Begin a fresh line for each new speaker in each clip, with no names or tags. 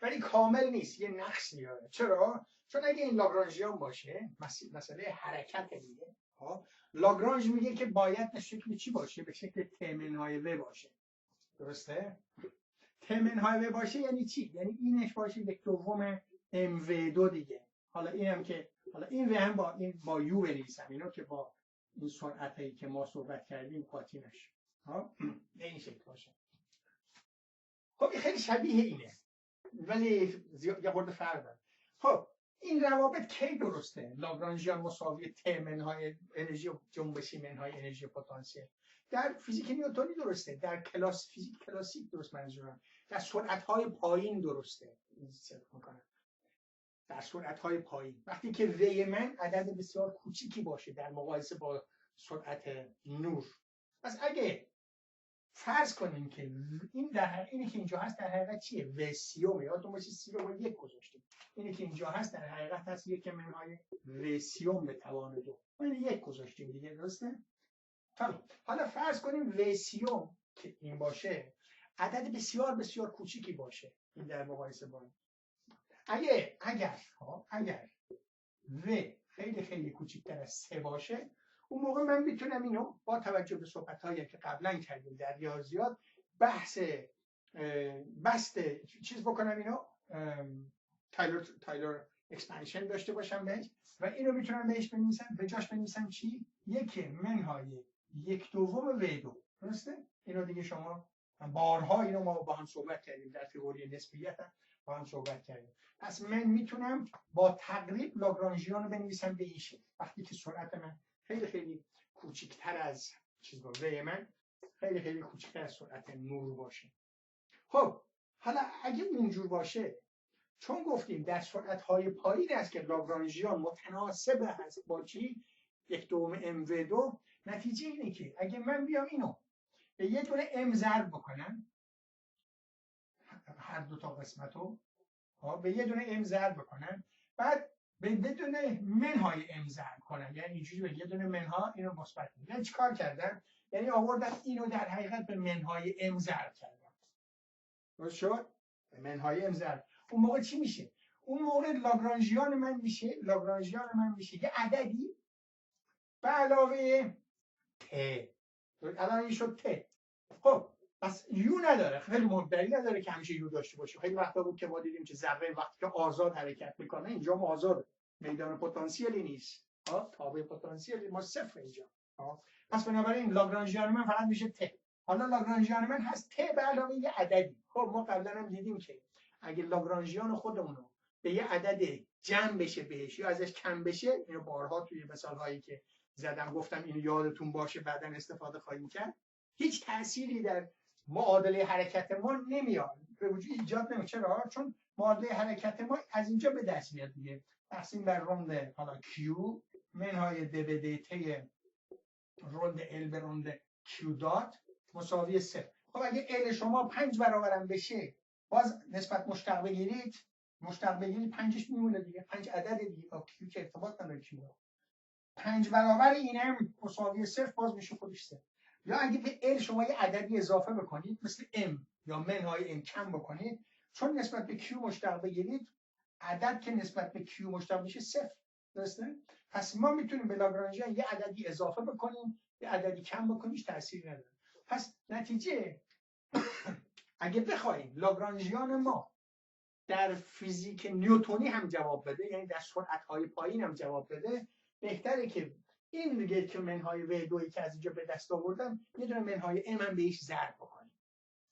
ولی کامل نیست، یه نقص میاره. چرا؟ چون اگه این لاگرانژیان باشه، مسئله حرکت دیگه، لاگرانژ میگه که باید به شکل چی باشه؟ به شکل ت منهای و باشه. درسته؟ ت منهای و باشه یعنی چی؟ یعنی اینش باشه یک دوم ام و دو دیگه. حالا اینم که حالا این و هم با یو بنویسم، اینو که با این سرعتی که ما صحبت کردیم قاطی نشه. به این شکل باشه. خب خیلی شبیه اینه، ولی یه خورده فرق داره. خب این روابط کی درسته؟ لاگرانژیان مساوی ت منهای انرژی جنبشی منهای انرژی پتانسیل. در فیزیک نیوتنی درسته، در فیزیک کلاسیک درست منظورم، در سرعت‌های پایین درسته. در سرعت‌های پایین وقتی که وی من عدد بسیار کوچیکی باشه در مقایسه با سرعت نور. پس اگه فرض کنیم که این اینی که اینجا هست در حقیقت چیه؟ و سیومه. یادتون باشه سی رو با یک گذاشتیم. اینی که اینجا هست در حقیقت هست یک منهای و سیوم به توان دو. ما یک گذاشتیم دیگه، درسته؟ حالا فرض کنیم و سیوم که این باشه عدد بسیار بسیار کوچیکی باشه، این در مقایسه با این. اگر و خیلی خیلی کوچکتر از 3 باشه، اون موقع من میتونم اینو با توجه به صحبت‌هایی که قبلا کردیم در ریاضیات بست چیز بکنم، اینو تایلور اکسپنشن داشته باشم بهش و اینو میتونم بهش بنویسم، به جاش بنویسم چی؟ یک منهای یک دوم و دو. درسته؟ اینو دیگه شما بارها اینو ما با هم صحبت کردیم، در تئوری نسبیت هم با هم صحبت کردیم. پس من میتونم با تقریب لاگرانژیان رو بنویسم به این شکل وقتی که سرعت من خیلی خیلی کوچکتر از چیز با و من خیلی خیلی کوچکتر از سرعت نور باشه. خب حالا اگه اونجور باشه، چون گفتیم در سرعت‌های پایین است که لاگرانژیان متناسب هست با چی؟ یک دوم ام و دو. نتیجه اینه که اگه من بیام اینو به یه دونه ام ضرب بکنم، هر دو تا قسمتو به یه دونه ام ضرب بکنم، بعد به دونه منهای ام ضرب کنم، یعنی اینجوری به یه دونه منها اینو مثبت می‌کنم. یعنی چیکار کردم؟ یعنی آوردم اینو در حقیقت به منهای ام ضرب کردم. درست شد؟ به منهای ام ضرب. اون موقع چی میشه؟ اون موقع لاگرانژیان من میشه یه عددی به علاوه ت. الان این شد ت. خب پس یو نداره، خیلی مهم دلیل نداره که همیشه یو داشته باشه. خیلی وقتا بود که ما دیدیم که ذره وقتی که آزاد حرکت میکنه، اینجا ما آزاد، میدان پتانسیلی نیست، تابع پتانسیل ما صفر اینجا. پس بنابراین لاگرانژیان من فقط میشه ت. حالا لاگرانژیان من هست ت به علاوه یه عددی. خب ما قبلا هم دیدیم که اگه لاگرانژیان خودمونو به یه عدد جمع بشه بهش یا ازش کم بشه، اینو بارها توی مثال‌هایی که زدم گفتم اینو یادتون باشه بعداً استفاده خواهیم کرد، هیچ تأثیری در معادله حرکت ما نمیاد، به وجود ایجاد نمیشه. چرا؟ چون معادله حرکت ما از اینجا به دست میاد دیگه، تقسیم بر روند حالا Q منهای د به دیتا روند L به روند Q دات مساوی 0. خب اگه L شما 5 برابرم بشه، باز نسبت مشتق بگیرید 5ش میمونه دیگه، 5 عدد دیگه با Q که ارتباط نداره. Q 5 برابر اینم مساوی 0 باز میشه خودش 0. یا اگه به L شما یه عددی اضافه بکنید مثل M یا منهای M کم بکنید، چون نسبت به Q مشتق بگیرید، عدد که نسبت به Q مشتق میشه 0. درسته؟ پس ما میتونیم به لاگرانژیان یه عددی اضافه بکنیم، یه عددی کم بکنیم، هیچ تأثیری نداره. پس نتیجه اگه بخوایم لاگرانژیان ما در فیزیک نیوتنی هم جواب بده، یعنی در سرعت‌های پایین هم جواب بده، بهتره که این دیگه که منهای و دویی که از اینجا به دست آوردم یه دونه منهای ام هم بهش ضرب بکنیم.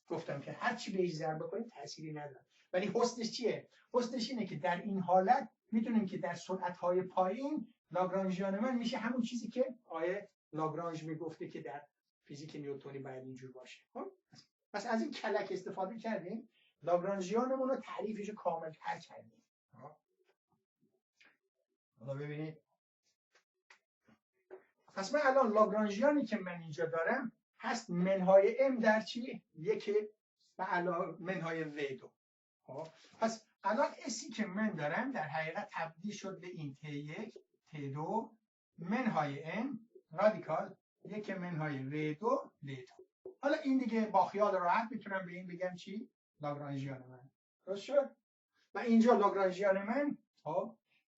گفتم که هر چی بهش ضرب بکنیم تأثیری نداره. ولی حسنش چیه؟ حسنش اینه که در این حالت میتونیم که در سرعت‌های پایین لاگرانژیان من میشه همون چیزی که آیه لاگرانژ میگفته که در فیزیک نیوتنی باید اینجور باشه. خب پس از این کلک استفاده کردیم، لاگرانژیانمون رو تعریفش کامل تر کردیم. حالا ببینید، پس من الان لاگرانژیانی که من اینجا دارم هست منهای ام در چی؟ یک به علاوه منهای و دو. پس الان اسی که من دارم در حقیقت تبدیل شد به این T1 T2 منهای ام رادیکال یک منهای و دو و2. حالا این دیگه با خیال راحت میتونم به این بگم چی؟ لاگرانژیان من. درست شد؟ و اینجا لاگرانژیان من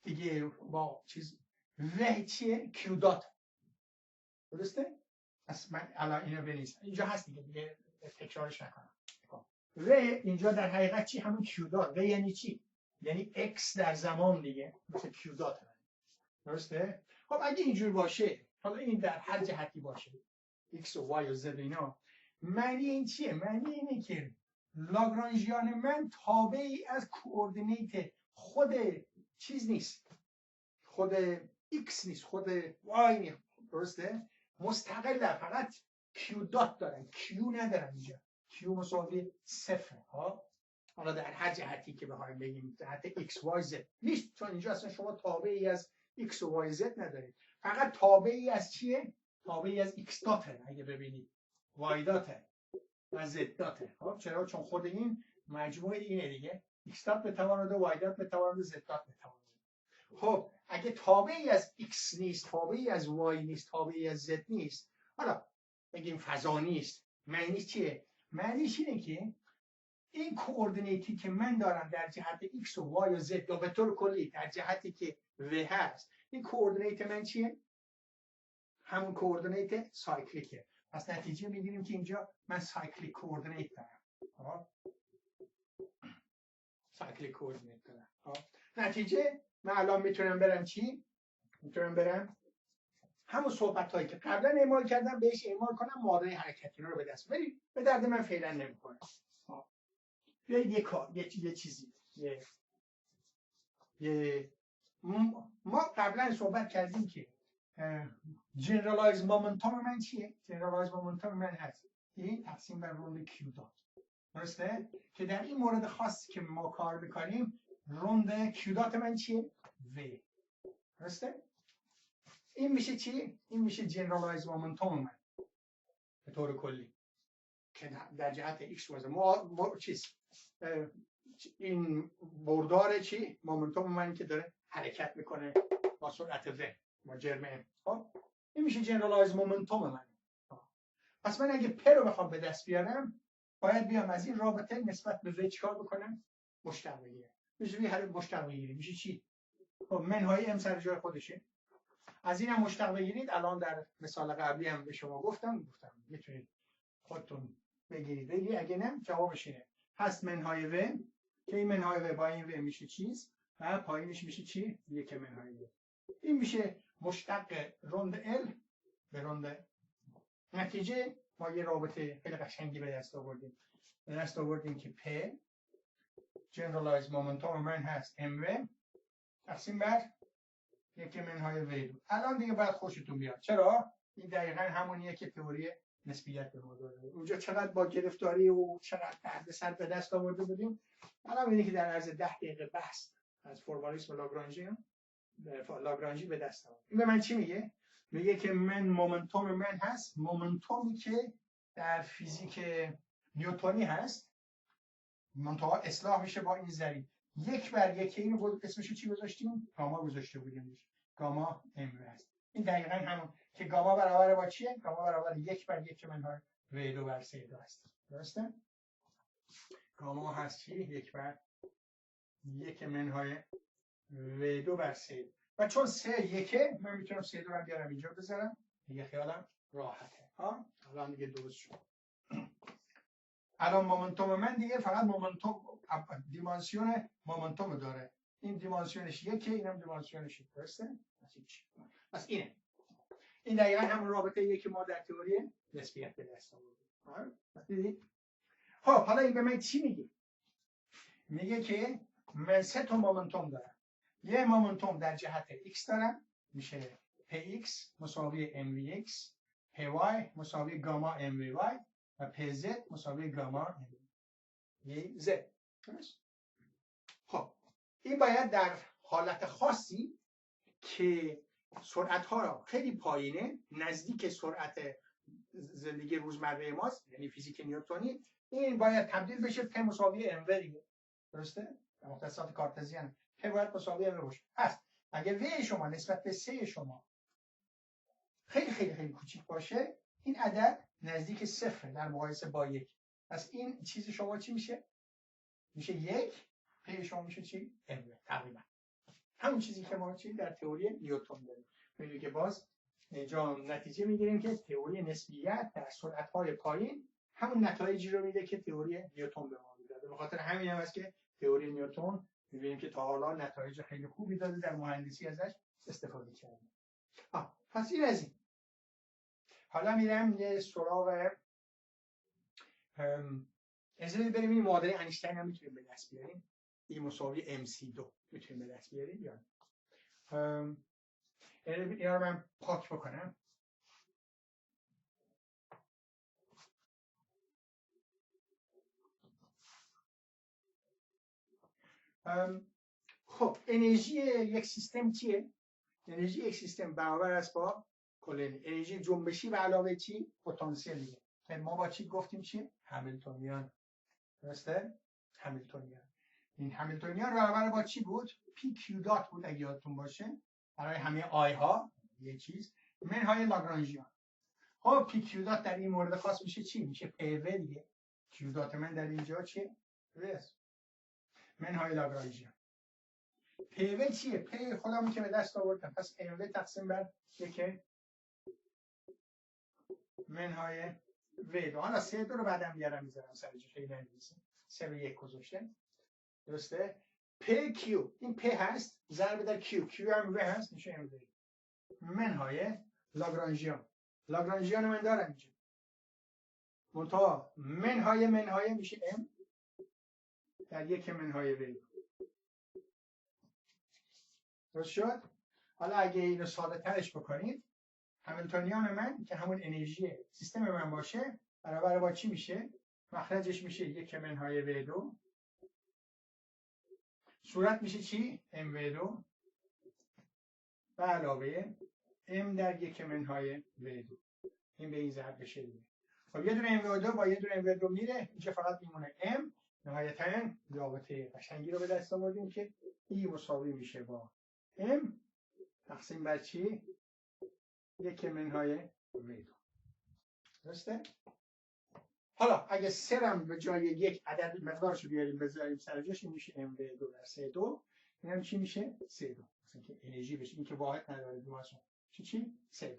دیگه با چیز و چیه کیو دات، درسته؟ پس من الان اینو بنویسم، اینجا هست دیگه تکرارش نکنم. و اینجا در حقیقت چی؟ همون کیو دات. و یعنی چی؟ یعنی x در زمان دیگه، مثل کیو دات. درسته؟ خب اگه اینجور باشه، حالا این در هر جهتی باشه، x و y و z اینا، معنی این چیه؟ معنی اینه که لاگرانژیان من تابعی از کوردینیت خود چیز نیست، خود x نیست، خود y نیست، درسته؟ مستقل، فقط q دات دارن، q ندارن اینجا. q مساوی صفر ها. حالا در هر جهتی که بخوایم بگیم، جهت x y z نیست، چون اینجا اصلا شما تابعی از x و y z ندارید، فقط تابعی از چیه؟ تابعی از x داته. اگه ببینید y داته و z داته. خب چرا؟ چون خود این مجموعه اینه دیگه، x دات به توان 2 y دات به توان 2 z دات به توان 2. خب اگه تابعی از x نیست، تابعی از y نیست، تابعی از z نیست، حالا بگیم فضا نیست، معنیش چیه؟ معنیش اینه که این کوردینیتی که من دارم در جهت x و y و z، یا به طور کلی در جهتی که و هست، این کوردینیت من چیه؟ همون کوردینیت سایکلیکه. پس نتیجه میگیریم که اینجا من سایکلیک کوردینیت دارم. سایکلیک کوردینیت دارم. نتیجه من الان میتونم برم چی؟ میتونم برم همون صحبت هایی که قبلا اعمال کردم بهش اعمال کنم، مادر حرکتی رو به دست، ولی به درد من فعلا نمیکنه. یه کار، یه چیزی، ما قبلا صحبت کردیم که جنرالایز مومنتوم من چیه؟ جنرالایز مومنتوم من هست این تقسیم بر روند کیو دات، درسته؟ که در این مورد خاص که ما کار میکنیم، روند کیو دات من چیه؟ و، درسته؟ این میشه چی؟ این میشه جنرالایز مومنتوم من به طور کلی که در جهت x واسه ما چیز این بردار چی؟ مومنتوم من که داره حرکت میکنه با سرعت و با جرم. خب این میشه جنرالایز مومنتوم من. پس من اگه پ رو بخوام به دست بیارم، باید بیام از این رابطه نسبت به و چیکار بکنم؟ مشتق بگیرم. میشه هر مشتق بگیریم میشه چی؟ خب منهای ام سر جای خودشه. از اینم مشتق بگیرید. الان در مثال قبلی هم به شما گفتم میتونید خودتون بگیرید. اگه نه جوابش اینه. هست منهای و که این منهای و با این و میشه چیز و پایینش میشه چی؟ یک منهای و. این میشه مشتق روند ال به روند. نتیجه ما یه رابطه خیلی قشنگی به دست آوردیم که پ جنرالایز مومنتوم من هست ام و تقسیم بر یک منهای و. الان دیگه باید خوشتون بیاد. چرا؟ این دقیقاً همونیه که تئوری نسبیت به ما داره. اونجا چقدر با گرفتاری و چقدر دردسر به دست آورده بودیم. الان می‌بینید که در عرض 10 دقیقه بحث از فرمالیسم لاگرانژی به دست آورد. این به من چی میگه؟ میگه که مومنتوم من هست، مومنتومی که در فیزیک نیوتنی هست، منتها اصلاح میشه با این ضریب 1/1. اینو اسمش چی گذاشتیم؟ گاما گذاشته بودیم. گاما ام هست. این دقیقاً همون که گاما برابر با چیه؟ گاما برابر 1/1 منهای و2 بر 3 هست. درسته؟ گاما هست چی؟ 1/1 منهای و2 بر 3. و چون 3 1 من میتونم 3 رو بیارم اینجا بذارم. دیگه خیالم راحته. الان دیگه درست شد. الان مومنتوم من دیگه فقط مومنتوم دیمانسیون مومنتوم داره. این دیمانسیونش 1، اینم دیمانسیونش 1. درسته؟ پس اینه. این دقیقاً همون رابطه ایه که ما در تئوری نسبیت به دست آوردیم. خب حالا این به من چی میگه؟ میگه که من 3 تا مومنتوم دارم. یه مومنتوم در جهت x دارم، میشه px مساوی mvx، py مساوی گاما mvy و pz مساوی گاما mvz. خب این باید در حالت خاصی که سرعت ها خیلی پایینه، نزدیک سرعت زندگی روزمره ماست، یعنی فیزیک نیوتنی، این باید تبدیل بشه p مساوی mv دیگه. درسته؟ در مختصات کارتزیان p باید مساوی mv باشه. پس اگه v شما نسبت به 3 شما خیلی خیلی خیلی کوچیک باشه، این عدد نزدیک 0 در مقایسه با 1. پس این چیز شما چی میشه؟ میشه 1 p پی شما میشه چی؟ ام تقریبا همون چیزی که ما چی در تئوری نیوتن داریم. میگه که باز اینجا نتیجه میگیریم که تئوری نسبیت در سرعت‌های پایین همون نتایجی رو میده که تئوری نیوتن به ما میداده. به خاطر همین هم است که تئوری نیوتن می‌بینیم که تا حالا نتایج خیلی خوبی داده، در مهندسی ازش استفاده کردیم. پس این از این. حالا میرم یه سراغ اجازه بریم این معادله اینشتین هم میتونیم به دست بیاریم. E مساوی MC2 میتونیم به دست بیاریم یا اینا رو من پاک بکنم. خب انرژی یک سیستم چیه؟ انرژی یک سیستم برابر است با کل انرژی جنبشی به علاوه چی؟ پتانسیل دیگه. ما با چی گفتیم چی؟ همیلتونیان. درسته؟ همیلتونیان. این همیلتونیان برابر با چی بود؟ پی کیو دات بود اگه یادتون باشه. برای همه آی ها یه چیز منهای لاگرانژیان. خب پی کیو دات در این مورد خاص میشه چی؟ میشه پی و دیگه. کیو دات من در اینجا چیه؟ وس. منهای لاگرانژیان. پی و چیه؟ پی خودمون که به دست آوردم. پس پی و تقسیم بر یک منهای و دو. حالا 3 رو بعدم بیارم میذارم سر جاش خیلی نمی‌نویسم. 3 رو 1 گذاشته. درسته؟ پی کیو این پی هست ضرب در کیو کیو هم و هست میشه ام و منهای لاگرانژیان. لاگرانژیان من دارم اینجا. منتها منهای میشه ام در یک منهای و. درست شد؟ حالا اگه اینو ساده ترش بکنید همیلتونیان من که همون انرژی سیستم من باشه برابر با چی میشه؟ مخرجش میشه یک منهای و دو. صورت میشه چی؟ ام و دو به علاوه ام در یک منهای و دو. این به این ضرب بشه دیگه. خب یه دونه ام و دو با یه دونه ام و دو میره اینجا فقط میمونه ام. نهایتاً رابطه قشنگی رو به دست آوردیم که ای مساوی میشه با ام تقسیم بر چی؟ یک منهای و دو. درسته؟ حالا اگه سرم به جای یک عدد مقدارش رو بیاریم بذاریم سر جاش این میشه ام و دو در 3 این هم چی میشه؟ 3 مثلا که انرژی بشه این که واحد نداره دو اصلا چی؟ 3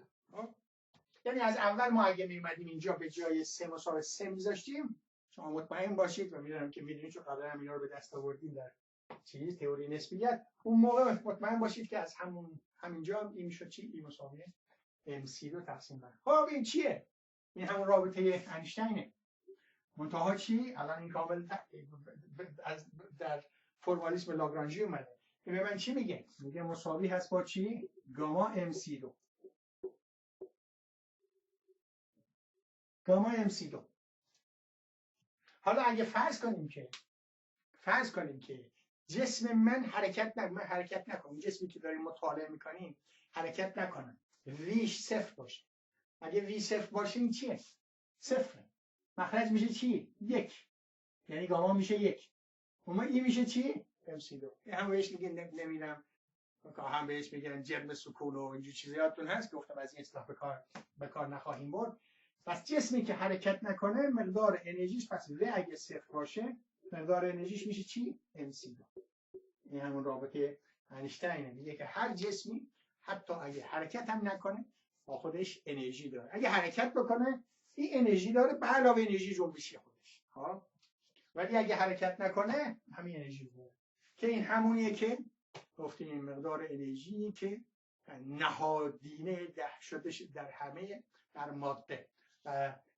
یعنی از اول ما اگه می‌اومدیم اینجا به جای 3 مساوی 3 می‌ذاشتیم شما مطمئن باشید و می‌دونم که می‌دونید چون قبلا هم اینا رو به دست آوردیم در چیز تئوری نسبیت اون موقع مطمئن باشید که از همینجا این میشه چی؟ این مساوی MC2 تقسیم بر. خب این چیه؟ این همون رابطه اینشتینه. منتها چی؟ الان این کامل از در فرمالیسم لاگرانژی اومده. این به من چی میگه؟ میگه مساوی هست با چی؟ گاما MC2. گاما MC2. حالا اگه فرض کنیم که جسم من حرکت نکنم. جسمی که داریم مطالعه میکنیم حرکت نکنه. ویش صفر باشه. اگه وی صفر باشه این چیه؟ صفره. مخرج میشه چی؟ 1. یعنی گاما میشه 1. اما این میشه چی؟ MC2. هم بهش میگن نمیدونم هم بهش میگن جرم سکون و اینجور چیزیاتون هست که گفتم از این اصطلاح به کار نخواهیم برد. پس جسمی که حرکت نکنه مقدار انرژیش پس و اگه صفر باشه مقدار انرژیش میشه چی؟ MC2. این همون رابطه اینشتینه. میگه که هر جسمی حتی اگه حرکت هم نکنه با خودش انرژی داره. اگه حرکت بکنه این انرژی داره به علاوه انرژی جنبشی خودش. ها ولی اگه حرکت نکنه همین انرژی داره که این همونیه که گفتیم این مقدار انرژی که نهادینه ده شده در همه در ماده.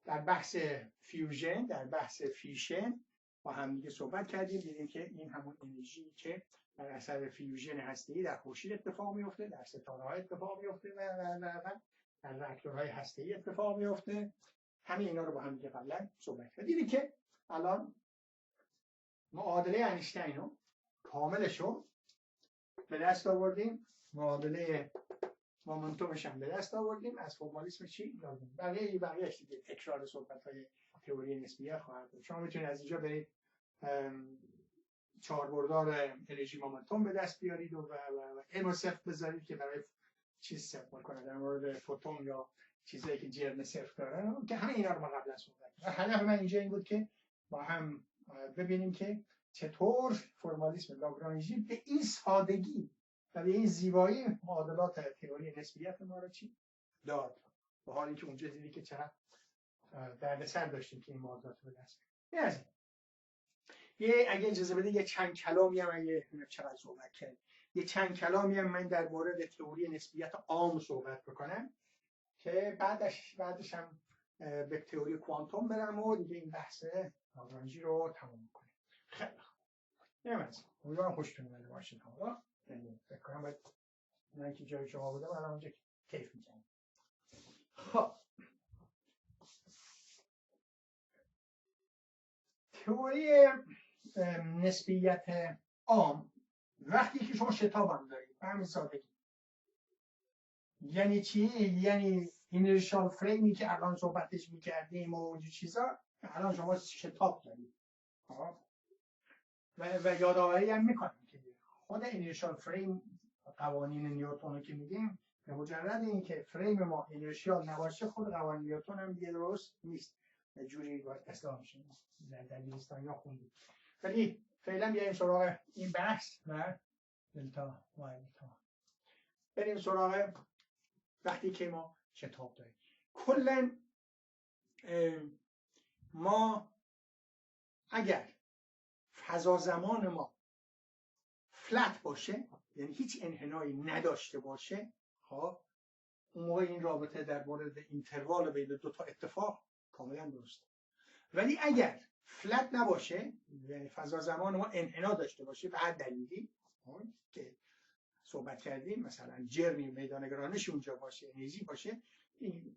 در بحث فیوژن در بحث فیشن با هم دیگه صحبت کردیم دیدیم که این همون انرژی که در اثر فیوژن هسته‌ای در خورشید اتفاق میفته در ستاره‌ها اتفاق میفته و در راکتورهای هسته‌ای اتفاق میفته. همین اینا رو با هم دیگه قبلا صحبت کردیم. دیدیم که الان معادله اینشتین رو کاملش رو به دست آوردیم. معادله مومنتومش هم به دست آوردیم. از فرمالیسم چی یادیم بقیه‌اش دیگه تکرار صحبت‌های تئوری نسبیت خواهد بود. شما میتونید از اینجا برید چهاربردار انرژی مومنتوم به دست بیارید و n صفر بذارید که برای چیز صفر می‌کنه در مورد فوتون یا چیزایی که جرم صفر دارن که همه اینا رو ما قبلا صحبت کردیم. هدف من اینجا این بود که با هم ببینیم که چطور فرمالیسم لاگرانژی به این سادگی و به این زیبایی معادلات تئوری نسبیت ما رو چی داد، به حالی که اونجا دیدی که چقدر دردسر داشتیم که این معادلات رو به دست بیاریم. اگه اجازه بده یه چند کلامی هم اگه چقدر صحبت کرد، یه چند کلامی هم من در مورد تئوری نسبیت عام صحبت بکنم که بعدش هم به تئوری کوانتوم برم و دیگه این بحث لاگرانژی رو تموم کنیم. خیلی خوب. امیدوارم خوشتون اومده باشه. حالا فکر کنم باید من که جای شما بودم الان اونجا کیف می‌کنم. خب تئوری نسبیت عام وقتی که شما شتاب هم دارید به همین سادگی، یعنی چی؟ یعنی اینرشال فریمی که الان صحبتش میکردیم و اونجور چیزا الان شما شتاب دارید و یادآوری هم میکنم که خود اینرشال فریم قوانین نیوتن رو که میگیم به مجرد اینکه فریم ما اینرشیال نباشه خود قوانین نیوتن هم دیگه درست نیست، یه جوری باید اصلاح میشه. در دبیرستان یا خوندیم. ولی فعلا بیایم سراغ این بحث و دلتا و دلتا بریم سراغ وقتی که ما شتاب داریم. کلا ما اگر فضا زمان ما فلت باشه، یعنی هیچ انحنایی نداشته باشه، خب اون موقع این رابطه در مورد اینتروال بین دو تا اتفاق کاملا درسته. ولی اگر فلت نباشه، یعنی فضا زمان ما انحنا داشته باشه به هر دلیلی که صحبت کردیم، مثلا جرمی میدان گرانش اونجا باشه، انرژی باشه، این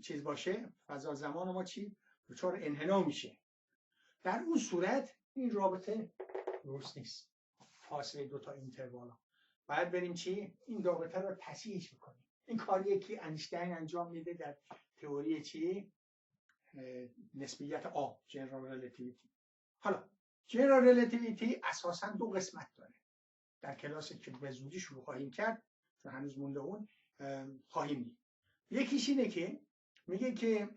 چیز باشه، فضا زمان ما چی دچار انحنا میشه، در اون صورت این رابطه درست نیست. فاصله دو تا اینتروال ها باید بریم چی این رابطه رو تصحیح بکنیم. این کاریه که اینشتین انجام میده در تئوری چی نسبیت عام، جنرال ریلیتیویتی. حالا جنرال ریلیتیویتی اساسا دو قسمت داره. در کلاسی که به زودی شروع خواهیم کرد چون هنوز مونده اون خواهیم دید. یکیش اینه که میگه که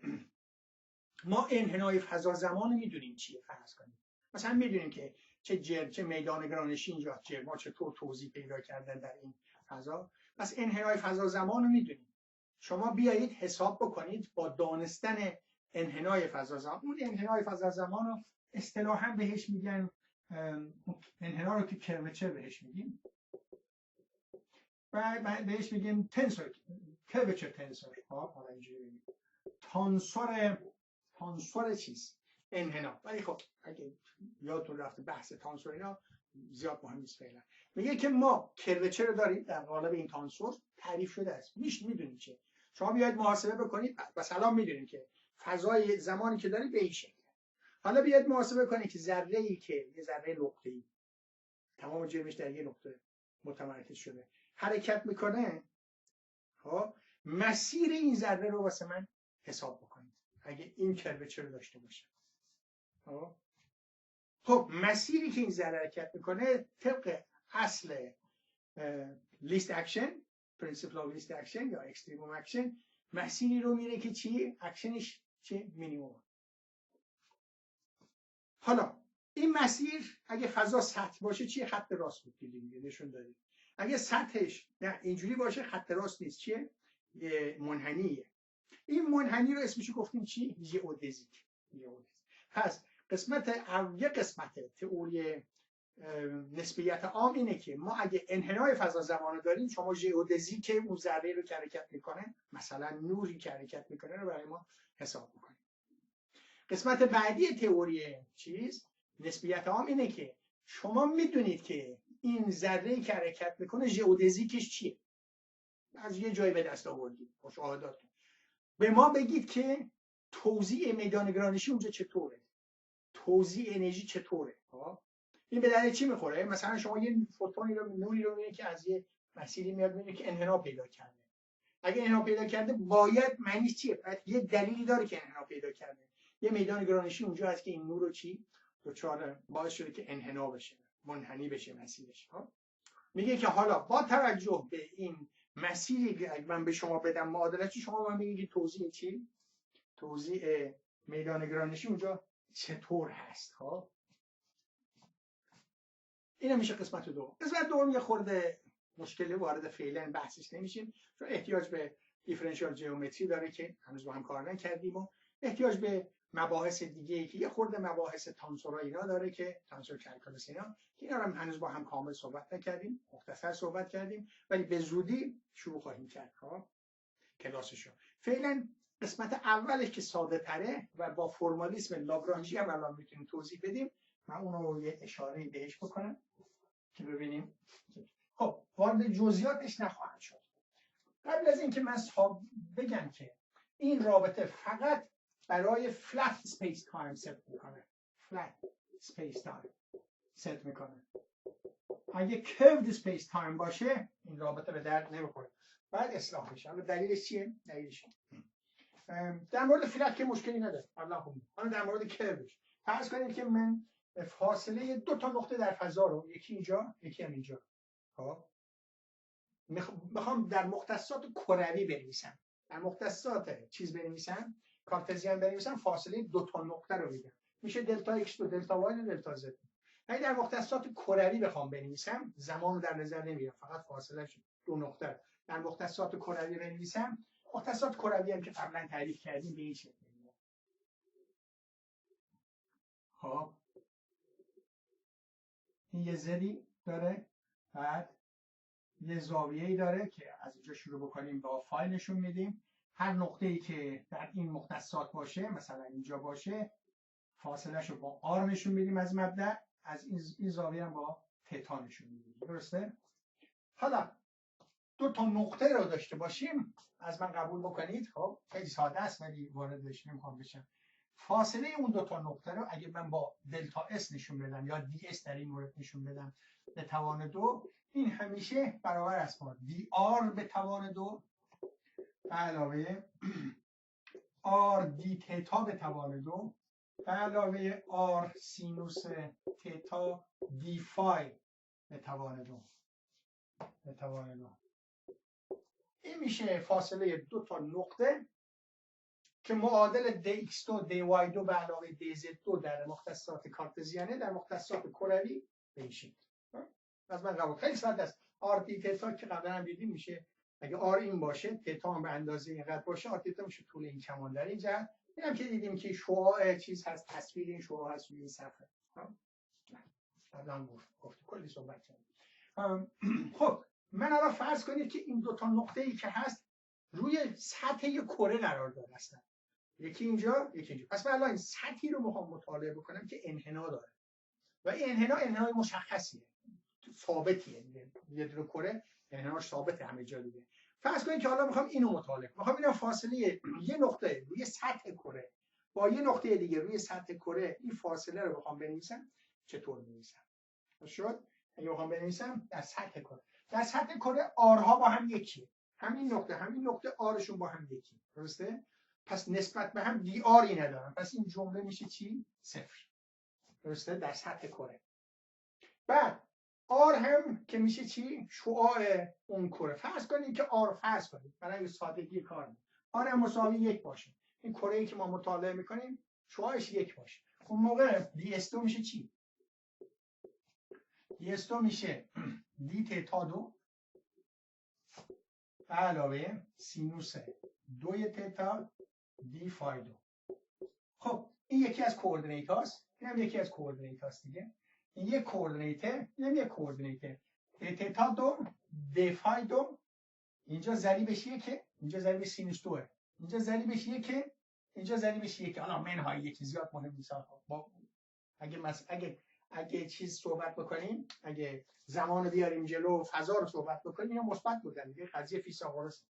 ما انحنای فضا زمان رو میدونیم چیه. فرض کنیم مثلا میدونیم که چه میدان گرانشی اینجا ما چطور توضیح پیدا کردن در این فضا، پس انحنای فضا زمان رو میدونیم. شما بیایید حساب بکنید با دانستن انحنای فضا زمان. اون انحنای فضا زمان رو اصطلاحاً بهش میگن انحنا رو که کروچر بهش میگیم و بهش میگیم تنسور، کروچر تنسور. حالا اینجوری تانسور چیز انحنا. ولی خب اگه یادتون رفته بحث تانسور اینا زیاد مهم نیست فعلا. میگه که ما کروچر رو داریم در قالب این تانسور تعریف شده است. میدونید چه شما بیاید محاسبه بکنید مثلا میدونید که فضای زمانی که دارید به این شکل. حالا بیاید محاسبه کنید که ذره‌ای که یه ذره نقطه‌ای تمام جرمش در یه نقطه متمرکز شده حرکت میکنه، خب مسیر این ذره رو واسه من حساب بکنید اگه این کروچر رو داشته باشه. خب مسیری که این ذره حرکت میکنه طبق اصل لیست اکشن، پرینسیپل اف لیست اکشن یا اکستریموم اکشن، مسیری رو میره که چی اکشنش چه مینیمم. حالا این مسیر اگه فضا سطح باشه چیه؟ خط راست بود دیگه نشون داده. اگه سطحش نه اینجوری باشه خط راست نیست، چیه؟ یه منحنیه. این منحنی رو اسمش گفتیم چی؟ ژئودزیک. پس یه قسمت تئوری نسبیت عام اینه که ما اگه انحنای فضا زمان رو داریم، شما ژئودزیک اون ذره رو که حرکت میکنه، مثلا نوری که حرکت میکنه رو برای ما حساب میکنیم. قسمت بعدی تئوری نسبیت عام اینه که شما میدونید که این ذره‌ای که حرکت میکنه ژئودزیکش چیه، از یه جایی به دست آوردید مشاهدات. به ما بگید که توزیع میدان گرانشی اونجا چطوره، توزیع انرژی چطوره. این به درد چی میخوره؟ مثلا شما یه فوتونی رو نوری رو میبینید که از یه مسیری میاد میبینید که انحنا پیدا کرده. اگه انحنا پیدا کرده باید معنیش چیه؟ باید یه دلیلی داره که انحنا پیدا کرده. یه میدان گرانشی اونجا هست که این نور رو دچار باعث شده که انحنا بشه، منحنی بشه مسیرش. میگه که حالا با توجه به این مسیری که من به شما بدم معادلش، شما من بگید توزیع چی؟ توزیع میدان گرانشی اونجا چطور هست. اینو میشه قسمت دوم. قسمت دوم یه خورده مشکلی وارد فعلا بحثش نمیشیم چون احتیاج به دیفرنشیال جیومتری داره که هنوز با هم کار نکردیم و احتیاج به مباحث دیگه ای که یه خورده مباحث تانسورا اینا داره که تانسور کلکولس اینا که اینا رو هنوز با هم کامل صحبت نکردیم، مختصر صحبت کردیم ولی به زودی شروع خواهیم کرد کلاسشو. فعلا قسمت اولش که ساده تره و با فرمالیسم لاگرانژی هم الان میتونیم توضیح بدیم، من اونو یه اشاره بهش بکنم که ببینیم. خب وارد جزئیاتش نخواهم شد. قبل از اینکه من بگم که این رابطه فقط برای فلت اسپیس تایم ست میکنه، فلت اسپیس تایم ست میکنه. اگه curved اسپیس تایم باشه این رابطه به درد نمیخوره، بعد اصلاح میشه. حالا دلیلش چیه؟ در مورد فلت که مشکلی نداره، حالا در مورد کربش فرض کنید که من فاصله دو تا نقطه در فضا رو، یکی اینجا یکی هم اینجا، خب میخوام در مختصات کروی بنویسم، در مختصات چیز بنویسم، کارتزیان بنویسم، فاصله دو تا نقطه رو میگم، میشه دلتا ایکس و دلتا وای و دلتا زد. اگه در مختصات کروی بخوام بنویسم، زمان رو در نظر نمیگیرم، فقط فاصله دو نقطه در مختصات کروی بنویسم. مختصات کروی هم که قبلا تعریف کردیم به این شکل میاد. خب این یه زدی داره، بعد یه زاویه‌ای داره که از اینجا شروع بکنیم با فایل نشون میدیم. هر نقطه‌ای که در این مختصات باشه، مثلا اینجا باشه، فاصله‌شو با آر نشون میدیم از مبدأ، از این زاویه هم با تتا نشون میدیم. درسته؟ حالا دو تا نقطه رو داشته باشیم، از من قبول بکنید، خب خیلی ساده است ولی واردش نمیخوام بشم. فاصله اون دو تا نقطه رو اگه من با دلتا اس نشون بدم یا دی اس در این مورد نشون بدم به توان دو، این همیشه برابر است با دی آر به توان دو علاوه آر دی تتا به توان دو علاوه آر سینوس تتا دی فای به توان دو. این میشه فاصله دو تا نقطه که معادل dx2 dy2 به علاوه dz2 در مختصات کارتزیانه در مختصات کروی بنشید. از من قبول. خیلی ساده است. r d تتا که قبلا هم دیدیم میشه، اگه r این باشه تتا هم به اندازه اینقدر باشه، r تتا میشه طول این کمان در این جهت. اینم که دیدیم که شعاع چیز هست، تصویر این شعاع هست روی این صفحه. قبلا گفت کلی صحبت کردیم. خب من الان فرض کنید که این دو تا نقطه‌ای که هست روی سطح یک کره قرار داره هستن، یکی اینجا یکی اینجا. پس من الان این سطحی رو میخوام مطالعه بکنم که انحنا داره و این انحنای مشخصیه، ثابتیه. یه دونه کره انحناش ثابته همه جا دیگه. فرض کنید که حالا میخوام اینو مطالعه کنم، میخوام ببینم فاصله یه نقطه روی سطح کره با یه نقطه دیگه روی سطح کره این فاصله رو بخوام بنویسم چطور بنویسم. شد اگه بخوام بنویسم در سطح کره، در سطح کره آرها با هم یکیه، همین نقطه آرشون با هم یکی، درسته؟ پس نسبت به هم دی آری ندارن، پس این جمله میشه چی؟ صفر. درسته؟ در سطح کره. بعد آر هم که میشه چی؟ شعاع اون کره. فرض کنید که آر، فرض کنید برای سادگی کار آر هم مساوی یک باشه، این کره‌ای که ما مطالعه میکنیم شعاعش یک باشه، اون موقع دی اس 2 میشه چی؟ دی اس 2 میشه دی تتا 2 علاوه سینوس 2 تتا دی فای 2. خب این یکی از کوردینیت هاست، این هم یکی از کوردینیت هاست دیگه. این یک کوردینیته، این هم یک کوردینیته. دی تتا 2 دی فای 2 اینجا ضریبش یکه، اینجا ضریب سینوس 2، اینجا ضریبش یکه، اینجا ضریبش یکه. حالا منهای یکی زیاد مهم نیست. اگه چیز صحبت بکنیم، اگه زمان بیاریم جلو، فضا رو صحبت بکنیم، اینا مثبت بودن دیگه، قضیه فیثاغورس.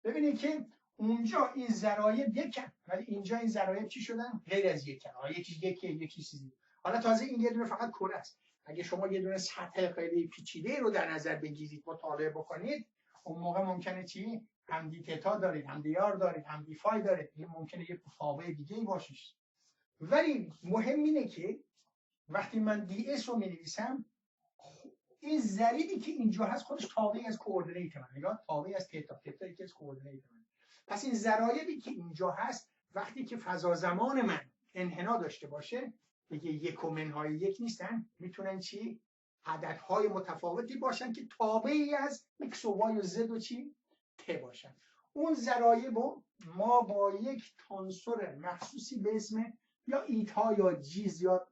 ببینید که اونجا این ضرایب یکن ولی اینجا این ضرایب چی شدن؟ غیر از یکن. یکی یکی چیزی. حالا تازه این یه دونه فقط کره است. اگه شما یه دونه سطح خیلی پیچیده رو در نظر بگیرید، مطالعه بکنید، اون موقع ممکنه چی؟ هم دی تتا دارید، هم دی آر دارید، هم دی فای دارید. این ممکنه یه تابع دیگه‌ای باشه. ولی مهم اینه که وقتی من دی اس رو می‌نویسم، این ضریبی که اینجا هست خودش تابعی از کوردینیت من، نگاه، تابعی از تتا یکی از کوردینیت من. پس این ضرایبی که اینجا هست وقتی که فضا زمان من انحنا داشته باشه، دیگه یک و منهای یک نیستن، میتونن چی؟ عددهای متفاوتی باشن که تابعی از x و y و z و چی ت باشن. اون ضرایب رو ما با یک تانسور مخصوصی به اسم یا ایتا یا جی زیاد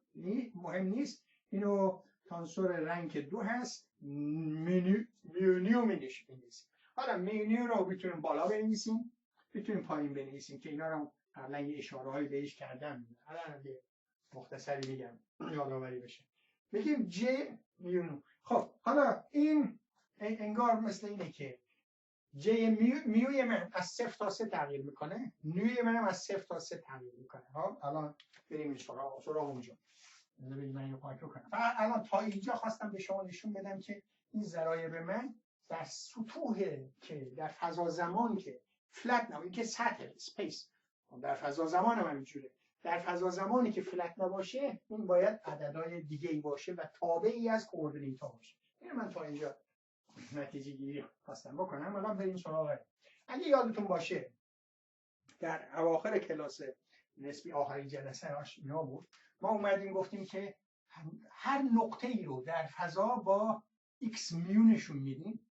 مهم نیست، اینو تانسور رنک 2 هست، میونیو بنویسیم. حالا میونیو رو میتونیم بالا بنویسیم، میتونیم پایین بنویسیم که اینا رو قبلا یه اشاره هایی بهش کردم، الان یه مختصری میگم یادآوری بشه. میگیم ج میونیو. خب حالا این انگار مثل اینه که جی میوی من از 0 تا 3 تغییر میکنه، نیوی منم از 0 تا 3 تغییر میکنه. ها الان بریم سراغ اونجا. ببینید من اینو پاک کنم. الان تا اینجا خواستم به شما نشون بدم که این ضرایب من در سطوح که در فضا زمان که فلت نباشه، که سطح اسپیس در فضا زمان هم اینجوره، در فضا زمانی که فلت نباشه این باید عددهای دیگه ای باشه و تابعی از کوردینیت ها باشه. این من تا اینجا نتیجه گیری خواستم بکنم. الان بریم سراغ، اگه یادتون باشه در اواخر کلاس نسبی آخرین جلسه آشنا بود، ما اومدیم گفتیم که هر نقطه ای رو در فضا با x میو نشون میدیم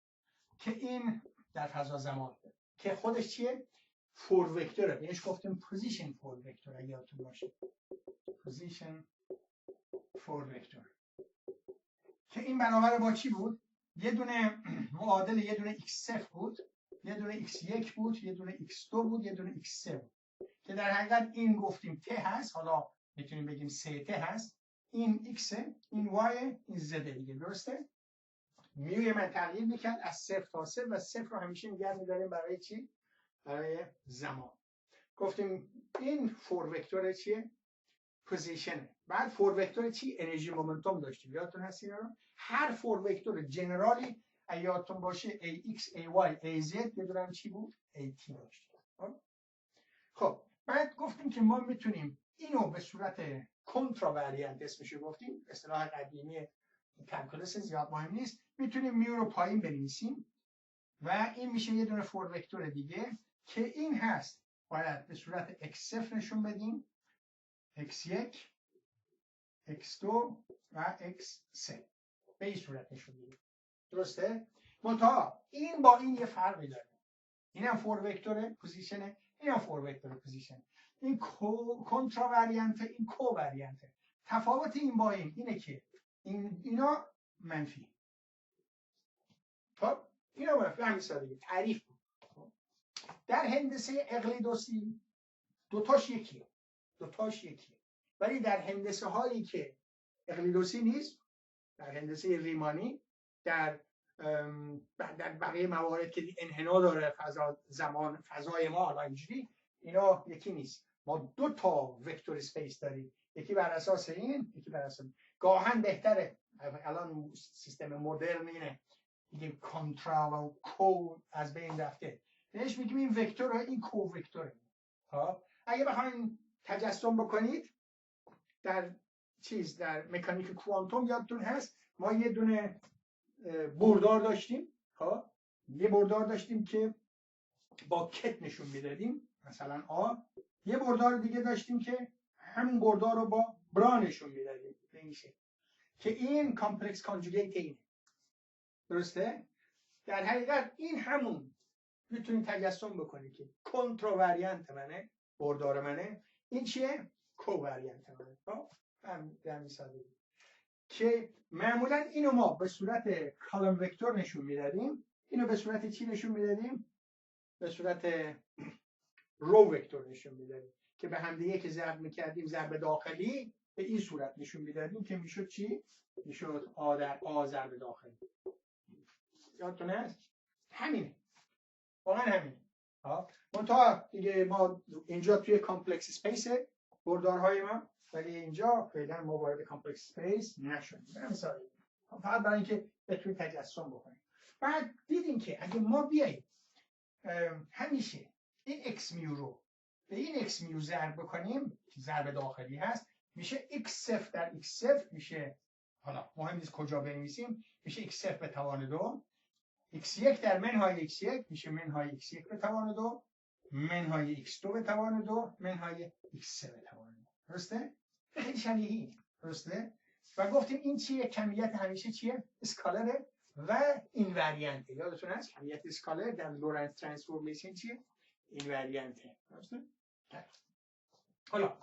که این در فضا زمان که خودش چیه؟ فور وکتوره، بهش گفتیم پوزیشن فور وکتور اگه یادتون باشه، پوزیشن فور وکتور، که این برابر با چی بود؟ یه دونه معادل یه دونه x0 بود، یه دونه x1 بود، یه دونه x2 بود، یه دونه x3 بود، که در حقیقت این گفتیم ت هست، حالا میتونیم بگیم 3 هست، این x، این y، این z دیگه، درسته؟ میوی من تغییر میکرد از 0 تا 3 و 0 رو همیشه نگه می‌داریم برای چی؟ برای زمان. گفتیم این فور وکتور چیه؟ پوزیشنه. بعد فور وکتور چی؟ انرژی مومنتوم داشتیم، یادتون هست اینا رو؟ هر فور وکتور جنرالی یادتون باشه ax ay az یه دورم چی بود؟ at داشتیم. خب بعد گفتیم که ما میتونیم اینو به صورت کنتراوریانت اسمشو گفتیم، اصطلاح قدیمی کلکولس زیاد مهم نیست، میتونیم میو رو پایین بنویسیم و این میشه یه دونه فور وکتور دیگه که این هست، باید به صورت x0 نشون بدیم، x1 x2 و x3 به این صورت نشون بدیم، درسته؟ منتها این با این یه فرقی داره، اینم فور وکتور پوزیشنه، اینم فور وکتور پوزیشن، این کنتراوریانت، این کووریانت. تفاوت این با این اینه که اینا منفی. خب اینا منفی، همین سادگی تعریف بود. در هندسه اقلیدوسی دوتاش یکیه، ولی در هندسه هایی که اقلیدوسی نیست، در هندسه ریمانی، در بقیه موارد که انحنا داره فضا زمان، فضای ما حالا اینجوری، اینا یکی نیست. ما دو تا وکتور اسپیس داریم، یکی بر اساس این، یکی بر اساس گاهن بهتره، الان سیستم مدرن اینه دیگه، کنترا و کو از بین رفته، بهش میگیم این وکتور این کو وکتوره. ها اگه بخواید تجسم بکنید در در مکانیک کوانتوم، یادتون هست ما یه دونه بردار داشتیم، ها یه بردار داشتیم که با کت نشون میدادیم، مثلا آ، یه بردار دیگه داشتیم که همون بردار رو با برا نشون میدادیم، نمیشه که این کامپلکس کانجوگیت اینه، درسته؟ در حقیقت این همون میتونید تجسم بکنید که کنتراوریانت منه، بردار منه، این چیه؟ کووریانت منه. در مثال که معمولا اینو ما به صورت کالم وکتور نشون میدادیم، اینو به صورت چی نشون میدادیم؟ به صورت رو وکتور نشون میدادیم که به همدیگه که ضرب میکردیم، ضرب داخلی به این صورت نشون میدادیم که میشد چی؟ میشد آ در آ ضرب داخلی. یادتون هست؟ همینه، واقعا همینه. منتها دیگه ما اینجا توی کامپلکس اسپیس بردارهای ما، ولی اینجا فعلا ما وارد کامپلکس اسپیس نشدیم، مثلا فقط برای اینکه بتونید تجسم بکنید. بعد دیدیم که اگه ما بیاییم همیشه این x میو رو به این x میو ضرب بکنیم که ضرب داخلی هست، میشه x0 در x0 میشه، حالا مهم نیست کجا بنویسیم، میشه x0 به توان 2، x1 در منهای x1 میشه منهای x1 به توان 2، منهای x2 به توان 2، منهای x3 به توان 2. درسته؟ خیلی شبیه این، درسته؟ و گفتیم این چیه؟ کمیت همیشه چیه؟ اسکالره و اینوریانته. یادتون هست کمیت اسکالر در لورنت ترانسفورمیشن چیه؟ اینوریانته. حالا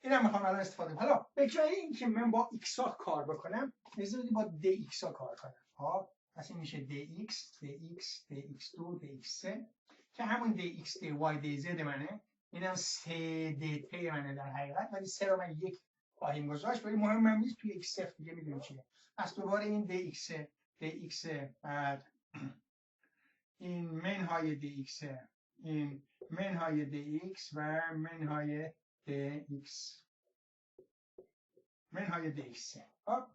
این هم میخوام الان استفاده کنم. حالا به جای اینکه من با ایکس ها کار بکنم بذارید با دی ایکس ها کار کنم. ها پس این میشه دی ایکس، دی ایکس، دی ایکس 2، دی ایکس 3 که همون دی ایکس، دی وای، دی زد منه. اینم 3 دی تی منه در حقیقت، ولی 3 رو من یک خواهیم گذاشت، ولی مهم هم نیست. توی ایکس صفر دیگه میدونیم چیه. پس دوباره این دی ایکس، دی ایکس بعد این منهای دی ایکس، این منهای دی ایکس و منهای دی ایکس، منهای دی ایکس. خب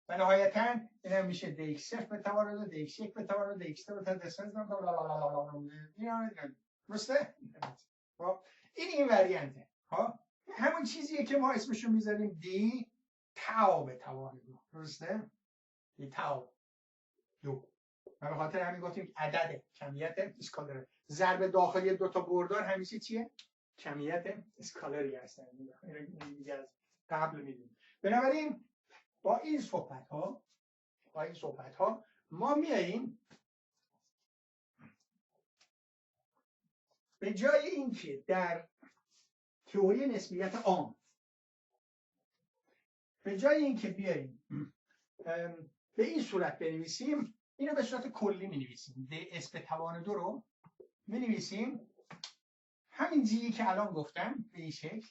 و نهایتاً این هم میشه دی ایکس صفر به توارد، دی ایکس 1 به توارد، دی ایکس 2 به توارد، درسته؟ خب این وریانته. خب همون چیزیه که ما اسمشو میذاریم دی تاو به توارد، درسته؟ دی تاو دو. و به خاطر همین گفتیم عدد کمیت اسکالر. ضرب داخلی دو تا بردار همیشه چیه؟ کمیت اسکالری هستن. این دیگه از قبل میدونیم. بنابراین با این صحبت ها ما میاییم به جای اینکه در تئوری نسبیت عام به جای اینکه بیاییم به این صورت بنویسیم، اینو به صورت کلی می‌نویسیم. ds به توان 2 رو می‌نویسیم همین جی که الان گفتم به این شکل.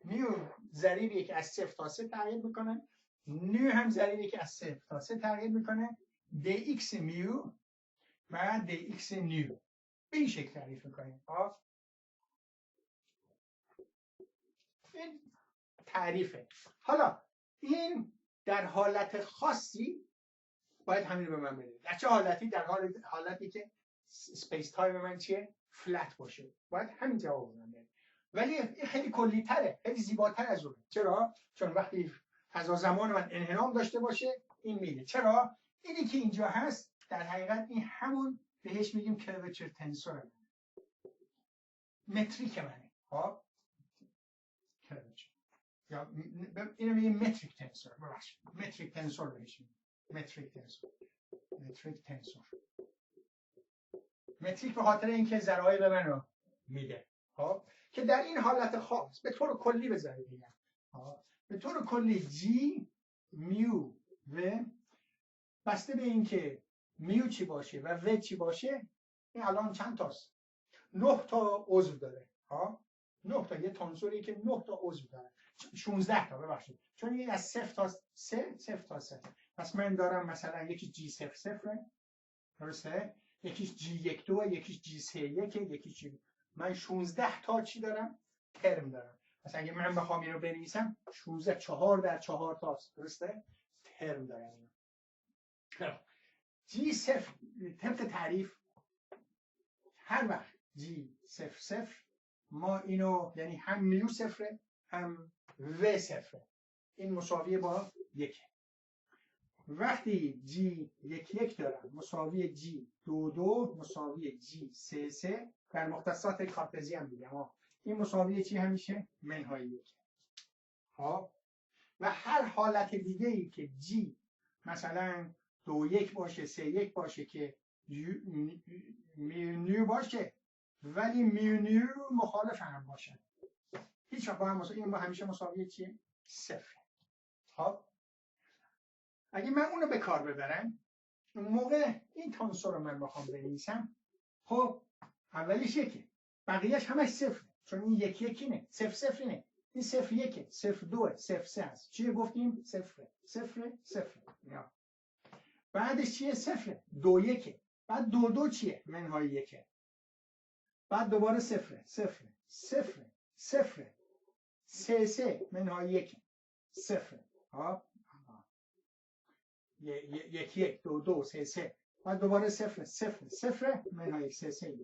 نیو ضریبی که از 0 تا 3 تغییر میکنه، نیو هم ضریبی که از 0 تا 3 تغییر میکنه، dx میو و dx نیو به این شکل تعریف میکنیم. این تعریفه. حالا این در حالت خاصی باید همین رو به من بده. در چه حالتی؟ در حالتی که اسپیس تایم من چیه؟ فلت باشه. باید همین جواب من بده. ولی خیلی کلی تره، خیلی زیباتر از اونه. چرا؟ چون وقتی فضا زمان من انحنام داشته باشه این میره. چرا؟ اینی که اینجا هست در حقیقت این همون بهش میگیم کرویچر تنسور متریک منه. خب کرویچر یا اینو میگیم متریک تنسور. ببخشید متریک تنسور بهش میگیم. متریک تنسور. متریک به خاطر اینکه ضرایب من رو میده. خب که در این حالت خاص به طور کلی بذارید بگم. به طور کلی جی میو و بسته به اینکه میو چی باشه و و چی باشه، این الان چند تاست؟ 9 تا عضو داره. 9 تا، یه تانسوری که 9 تا عضو داره. 16 تا ببخشید. چون این از 0 تا 3 0 تا 3. پس من دارم مثلا یکی جی 0 0 درسته؟ یکیش جی 1 2 یکیش جی 3 1 یکیش جی. من 16 تا چی دارم؟ ترم دارم. مثلا اگه من بخوام اینو بنویسم 16 4 در 4 تاست، درسته؟ ترم دارم. جی 0 طبق تعریف هر وقت جی 0 0 ما اینو یعنی هم میو صفره هم و صفره، این مساویه با 1. وقتی جی 1 1 دارم مساوی جی 2 2 مساوی جی 3 3 در مختصات کارتزی هم میگم این مساوی چی همیشه؟ منهای 1. خب و هر حالت دیگه ای که جی مثلا 2 1 باشه 3 1 باشه که میو باشه ولی میو مخالف هم باشه، هیچ وقت با هم این با همیشه مساوی چیه؟ 0. خب اگه من اونو به کار ببرم اون موقع این تانسور رو من بخوام بنویسم، خب اولیش 1 بقیهش همش 0 چون این 1 1 اینه 0 0 اینه، این 0 1 0 2 0 3 است. چیه گفتیم؟ 0 0 0. بعدش چیه؟ 0 2 1 بعد 2 2 چیه؟ منهای 1 بعد دوباره 0 0 0 0 3 3 منهای 1 0. ها 1 1 2 2 3 3 بعد دوباره 0 0 0 منهای 3 3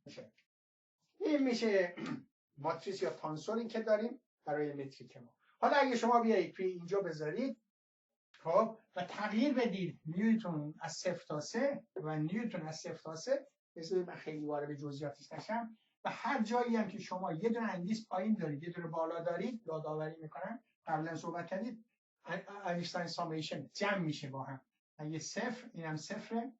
میشه. این میشه ماتریس یا تانسوری که داریم برای متریک ما. حالا اگه شما بیایید توی اینجا بذارید خب و تغییر بدید نیوتن از 0 تا 3 و نیوتن از 0 تا 3، مثلا من خیلی وارد جزئیاتش نشم، و هر جایی هم که شما یه دونه اندیس پایین دارید یه دونه بالا دارید یادآوری میکنم قبلا صحبت کردید اینشتین سامیشن جمع میشه با هم. اگه صفر اینم صفره،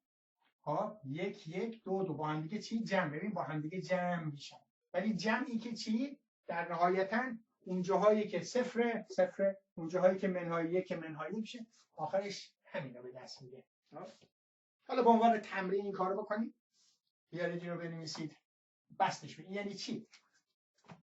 ها 1 1 2 2 با هم دیگه چی جمع، ببین با هم دیگه جمع میشن. ولی جمعی که چی در نهایتا اون جاهایی که صفر صفر، اون جاهایی که منهای 1 منهای 1 میشه، آخرش همینا به دست میده. حالا به عنوان تمرین این کارو بکنید. بیارید اینو بنویسید، بستش بدید. یعنی چی؟